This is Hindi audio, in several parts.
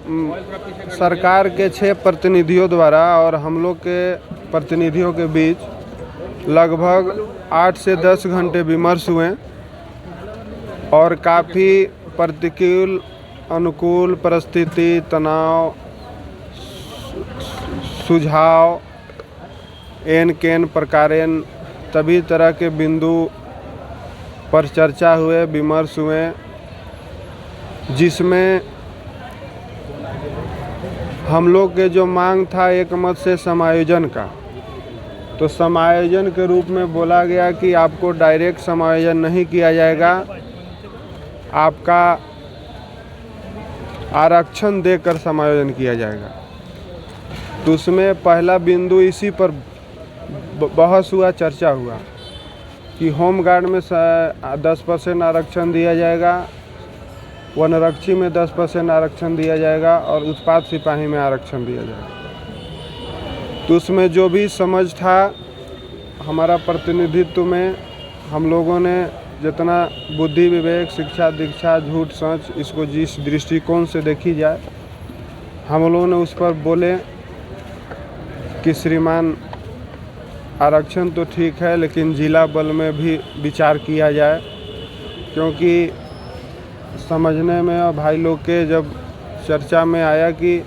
सरकार के 6 प्रतिनिधियों द्वारा और हम लोग के प्रतिनिधियों के बीच लगभग 8 से 10 घंटे विमर्श हुए और काफ़ी प्रतिकूल अनुकूल परिस्थिति, तनाव, सुझाव, एन केन प्रकारेण सभी तरह के बिंदु पर चर्चा हुए, विमर्श हुए, जिसमें हम लोग के जो मांग था एक मत से समायोजन का, तो समायोजन के रूप में बोला गया कि आपको डायरेक्ट समायोजन नहीं किया जाएगा, आपका आरक्षण देकर समायोजन किया जाएगा। तो उसमें पहला बिंदु इसी पर बहस हुआ, चर्चा हुआ कि होमगार्ड में 10% आरक्षण दिया जाएगा, वनरक्षी में 10% आरक्षण दिया जाएगा और उत्पाद सिपाही में आरक्षण दिया जाएगा। तो उसमें जो भी समझ था हमारा प्रतिनिधित्व में, हम लोगों ने जितना बुद्धि विवेक शिक्षा दीक्षा झूठ सच इसको जिस दृष्टिकोण से देखी जाए, हम लोगों ने उस पर बोले कि श्रीमान आरक्षण तो ठीक है लेकिन जिला बल में भी विचार किया जाए, क्योंकि समझने में और भाई लोग के जब चर्चा में आया कि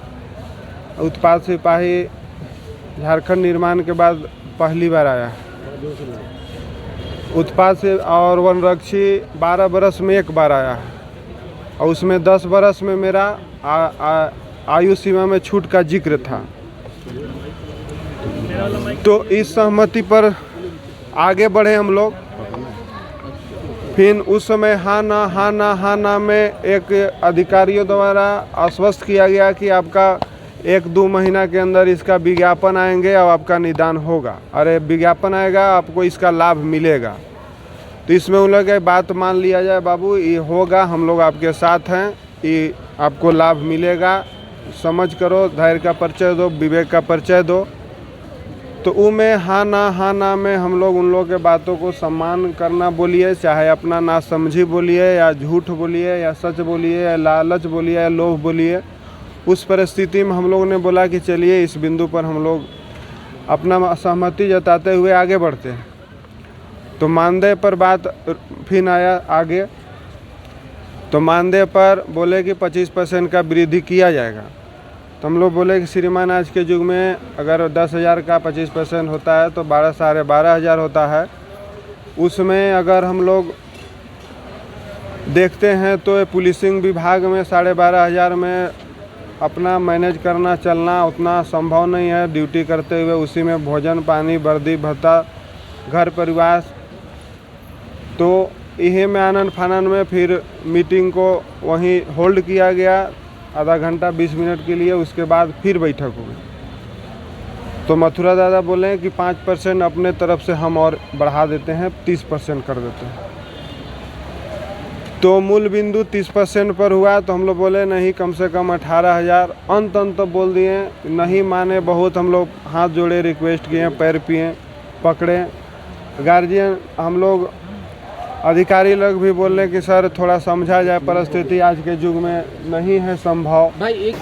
उत्पाद सिपाही झारखंड निर्माण के बाद पहली बार आया, उत्पाद से और वनरक्षी 12 बरस में एक बार आया है और उसमें 10 बरस में मेरा आयु सीमा में छूट का जिक्र था। तो इस सहमति पर आगे बढ़े हम लोग। फिर उस समय हाँ ना में एक अधिकारियों द्वारा आश्वस्त किया गया कि आपका 1-2 महीना के अंदर इसका विज्ञापन आएंगे और आपका निदान होगा। अरे विज्ञापन आएगा, आपको इसका लाभ मिलेगा। तो इसमें उन लोग की बात मान लिया जाए, बाबू ये होगा, हम लोग आपके साथ हैं, ये आपको लाभ मिलेगा, समझ करो, धैर्य का परिचय दो, विवेक का परिचय दो। तो वो में हाँ ना में हम लोग उन लोगों के बातों को सम्मान करना बोलिए, चाहे अपना ना समझी बोलिए या झूठ बोलिए या सच बोलिए या लालच बोलिए या लोभ बोलिए, उस परिस्थिति में हम लोगों ने बोला कि चलिए इस बिंदु पर हम लोग अपना सहमति जताते हुए आगे बढ़ते हैं। तो मानदेय पर बात फिर आया आगे, तो मानदेय पर बोले कि 25% का वृद्धि किया जाएगा। तो हम लोग बोले कि श्रीमान आज के युग में अगर 10,000 का 25% होता है तो 12,500 होता है। उसमें अगर हम लोग देखते हैं तो पुलिसिंग विभाग में 12,500 में अपना मैनेज करना चलना उतना संभव नहीं है। ड्यूटी करते हुए उसी में भोजन पानी वर्दी भत्ता घर परिवार, तो यही में आनंद फानन में फिर मीटिंग को वहीं होल्ड किया गया आधा घंटा 20 मिनट के लिए। उसके बाद फिर बैठक हुई तो मथुरा दादा बोले कि 5% अपने तरफ से हम और बढ़ा देते हैं, 30% कर देते हैं। तो मूल बिंदु 30% पर हुआ। तो हम लोग बोले नहीं, कम से कम 18,000 अंत तो बोल दिए, नहीं माने। बहुत हम लोग हाथ जोड़े, रिक्वेस्ट किए, पैर पिए, पकड़े। गार्जियन हम लोग अधिकारी लोग भी बोल रहे कि सर थोड़ा समझा जाए, परिस्थिति आज के युग में नहीं है संभव। भाई एक